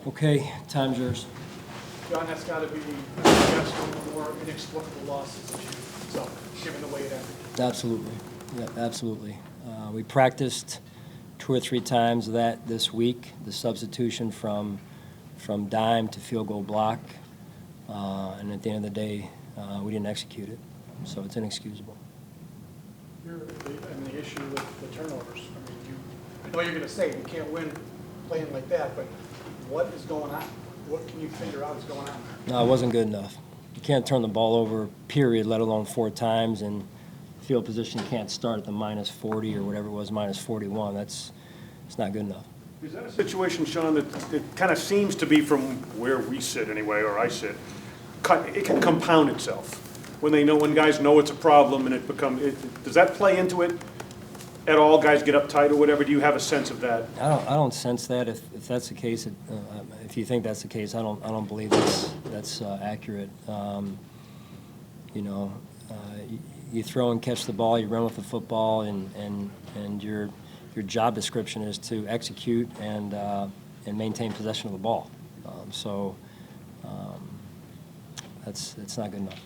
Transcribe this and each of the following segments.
Okay, time's yours. John, that's got to be, I guess, one of the more inexplicable losses that you've suffered, given the way it ended. Absolutely. Yeah, absolutely. We practiced 2 or 3 times that this week, the substitution from dime to field goal block, and at the end of the day, we didn't execute it, so it's inexcusable. And the issue with the turnovers, I know you're going to say you can't win playing like that, but what is going on? What can you figure out is going on? No, it wasn't good enough. You can't turn the ball over, period, let alone 4 times, and field position can't start at the minus 40 or whatever it was, minus 41. It's not good enough. Is that a situation, Sean, that it kind of seems to be from where we sit anyway, or I sit, it can compound itself when guys know it's a problem and does that play into it at all? Guys get uptight or whatever? Do you have a sense of that? I don't sense that. If that's the case, if you think that's the case, I don't believe that's accurate. You throw and catch the ball, you run with the football, and your job description is to execute and maintain possession of the ball. That's not good enough.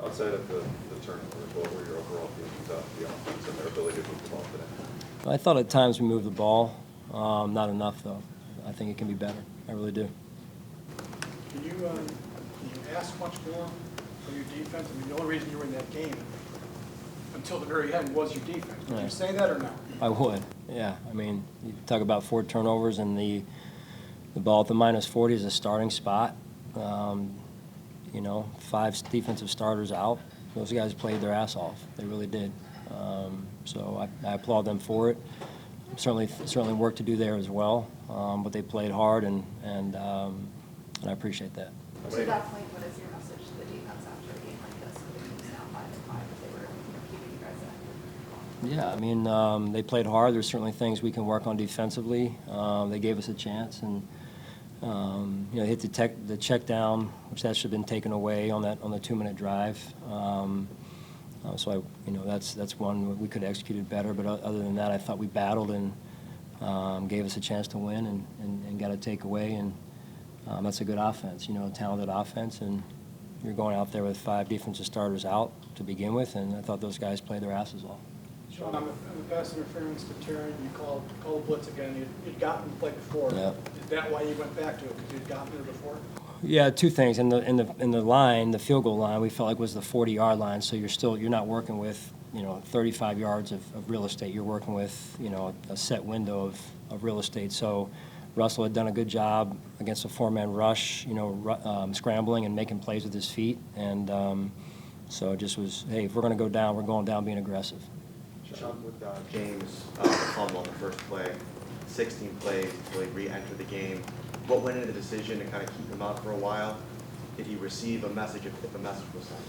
Outside of the turnovers, what were your overall feelings about the offense and their ability to move the ball today? I thought at times we moved the ball, not enough though. I think it can be better. I really do. Can you ask much more from your defense? I mean, the only reason you were in that game until the very end was your defense. Would you say that or no? I would, yeah. I mean, you talk about 4 turnovers and the ball at the minus 40 is a starting spot. 5 defensive starters out. Those guys played their ass off. They really did. So I applaud them for it. Certainly work to do there as well. But they played hard, and I appreciate that. To that point, what is your message to the defense after a game like this, where the team's now 5-5, if they were keeping you guys at? Yeah, I mean, they played hard. There's certainly things we can work on defensively. They gave us a chance, and hit the check down, which that should have been taken away on the 2-minute drive. That's one we could have executed better. But other than that, I thought we battled and gave us a chance to win and got a takeaway. And that's a good offense, a talented offense. And you're going out there with 5 defensive starters out to begin with, and I thought those guys played their asses off. Sean, on the pass interference to Terry, you called the blitz again. You'd gotten the play before. Yeah. Is that why you went back to it, because you'd gotten there before? Yeah, 2 things. In the line, the field goal line, we felt like was the 40-yard line. So you're not working with 35 yards of real estate. You're working with a set window of real estate. So Russell had done a good job against a 4-man rush, scrambling and making plays with his feet. And so it just was, hey, if we're going to go down, we're going down being aggressive. Sean, with James fumble on the first play, 16 plays until he re-entered the game, what went into the decision to kind of keep him out for a while? Did he receive a message if a message was sent?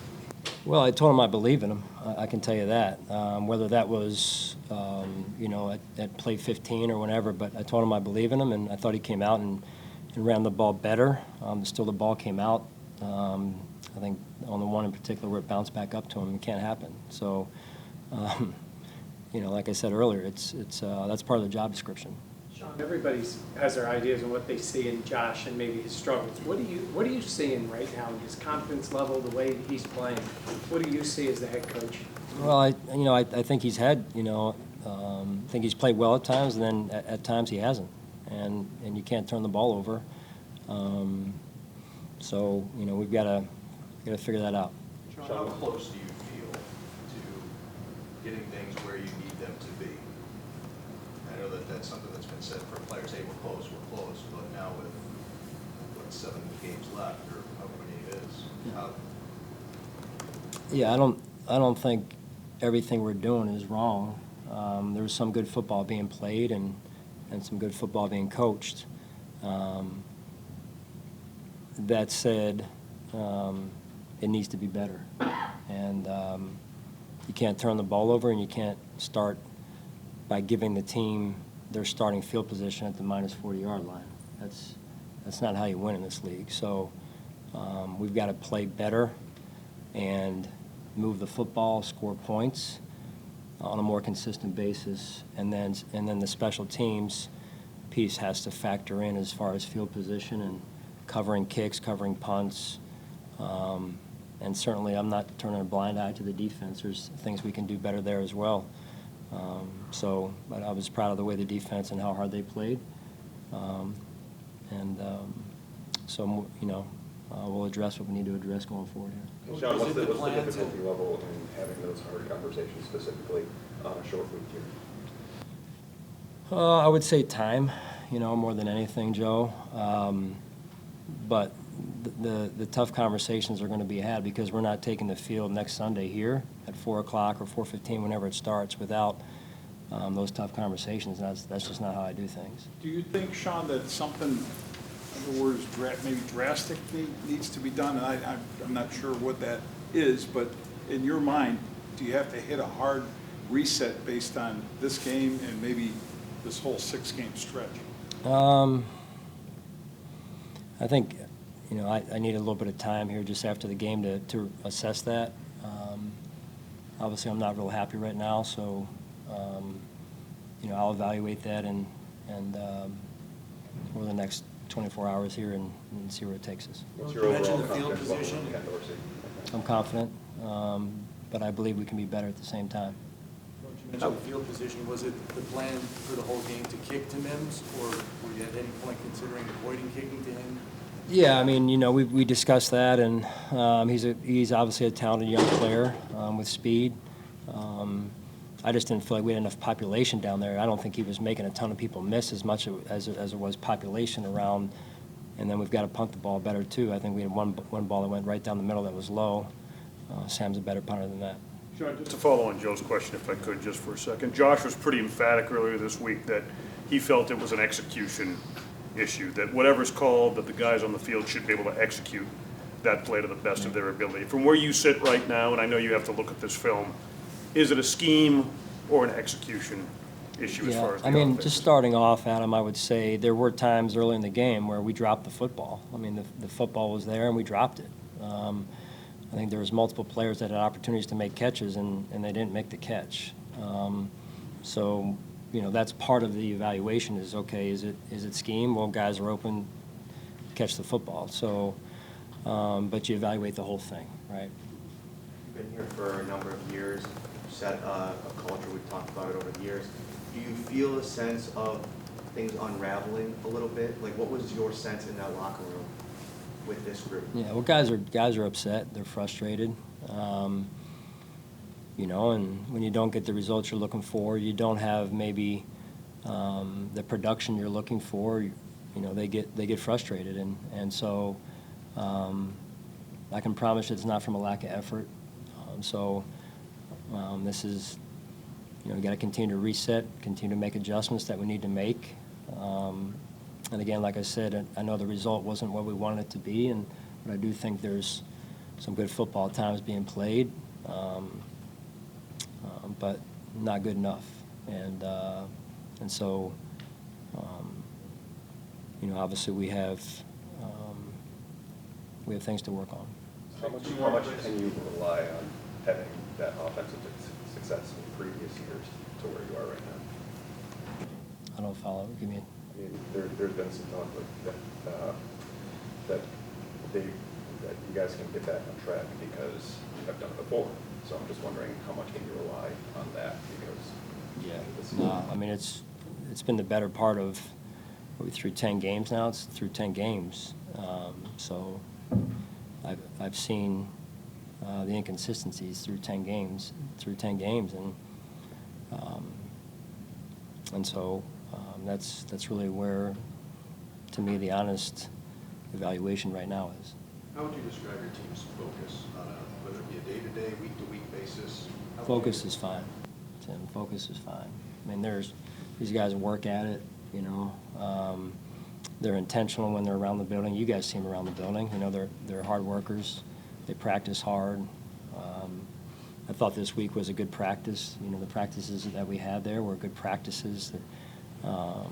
Well, I told him I believe in him. I can tell you that. Whether that was, at play 15 or whenever, but I told him I believe in him, and I thought he came out and ran the ball better. Still, the ball came out. I think on the one in particular where it bounced back up to him, it can't happen. So, like I said earlier, it's that's part of the job description. Sean, everybody has their ideas on what they see in Josh and maybe his struggles. What are you seeing right now in his confidence level, the way he's playing? What do you see as the head coach? Well, I think he's had, I think he's played well at times, and then at times he hasn't, and you can't turn the ball over. So we've got to figure that out. Sean, how close do you feel to getting things where you need them to be? I know that's something that's been said for players. Hey, we're close, but now with 7 games left, or however many it is, Yeah, I don't think everything we're doing is wrong. There's some good football being played and some good football being coached. That said, it needs to be better. And you can't turn the ball over, and you can't start by giving the team their starting field position at the minus 40-yard line. That's not how you win in this league. So we've got to play better and move the football, score points on a more consistent basis, and then the special teams piece has to factor in as far as field position and covering kicks, covering punts. And certainly I'm not turning a blind eye to the defense. There's things we can do better there as well. But I was proud of the way the defense and how hard they played. We'll address what we need to address going forward here. Sean, what's the difficulty level in having those hard conversations specifically on a short week here? I would say time, more than anything, Joe. But the tough conversations are going to be had because we're not taking the field next Sunday here at 4 o'clock or 4:15, whenever it starts, without those tough conversations. That's just not how I do things. Do you think, Sean, that something, in other words, maybe drastic needs to be done? And I'm not sure what that is, but in your mind, do you have to hit a hard reset based on this game and maybe this whole 6-game stretch? I think, I need a little bit of time here just after the game to assess that. Obviously, I'm not real happy right now, so, I'll evaluate that and over the next 24 hours here and see where it takes us. What's You your mentioned overall the field confidence level position. in Ken Dorsey? I'm confident, but I believe we can be better at the same time. You mentioned the field position. Was it the plan for the whole game to kick to Mims, or were you at any point considering avoiding kicking to him? Yeah, I mean, we discussed that, and he's obviously a talented young player with speed. I just didn't feel like we had enough population down there. I don't think he was making a ton of people miss as much as it was population around. And then we've got to punt the ball better too. I think we had one ball that went right down the middle that was low. Sam's a better punter than that. John, just to follow on Joe's question, if I could, just for a second. Josh was pretty emphatic earlier this week that he felt it was an execution issue, that whatever's called, that the guys on the field should be able to execute that play to the best of their ability. From where you sit right now, and I know you have to look at this film, is it a scheme or an execution issue as far as the I mean, offense just is? starting off, Adam, I would say there were times early in the game where we dropped the football. I mean, the football was there and we dropped it. I think there was multiple players that had opportunities to make catches and they didn't make the catch. That's part of the evaluation is, okay, is it scheme? Well, guys are open, catch the football. So, but you evaluate the whole thing, right? You've been here for a number of years, set a culture, we've talked about it over the years. Do you feel a sense of things unraveling a little bit? Like, what was your sense in that locker room with this group? Yeah, well, guys are upset. They're frustrated. And when you don't get the results you're looking for, you don't have maybe the production you're looking for. They get frustrated, and so I can promise it's not from a lack of effort. This is, you got to continue to reset, continue to make adjustments that we need to make. And again, like I said, I know the result wasn't what we wanted it to be, but I do think there's some good football times being played, but not good enough. Obviously we have things to work on. How much can you rely on having that offensive success in previous years to where you are right now? I don't follow. Give me I mean, there's been some talk that you guys can get back on track because you have done it before. So I'm just wondering how much can you rely on that because I mean, it's been the better part of, are we through 10 games now? It's through 10 games. So I've seen the inconsistencies through 10 games, and so that's really where, to me, the honest evaluation right now is. How would you describe your team's focus on whether it be a day-to-day, week-to-week basis? Focus is fine, Tim. Focus is fine. I mean, these guys work at it, They're intentional when they're around the building. You guys see them around the building. They're hard workers. They practice hard. I thought this week was a good practice. The practices that we had there were good practices. But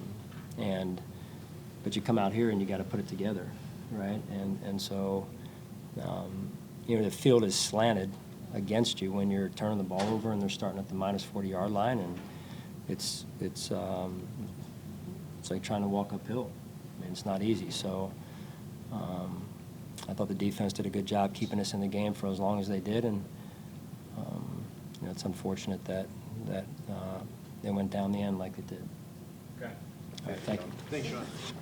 you come out here and you got to put it together, right? So the field is slanted against you when you're turning the ball over and they're starting at the minus 40-yard line, and it's it's like trying to walk uphill. I mean, it's not easy. So I thought the defense did a good job keeping us in the game for as long as they did, and you know, it's unfortunate that they went down the end like they did. Okay. All right, thank you. Thanks, Sean.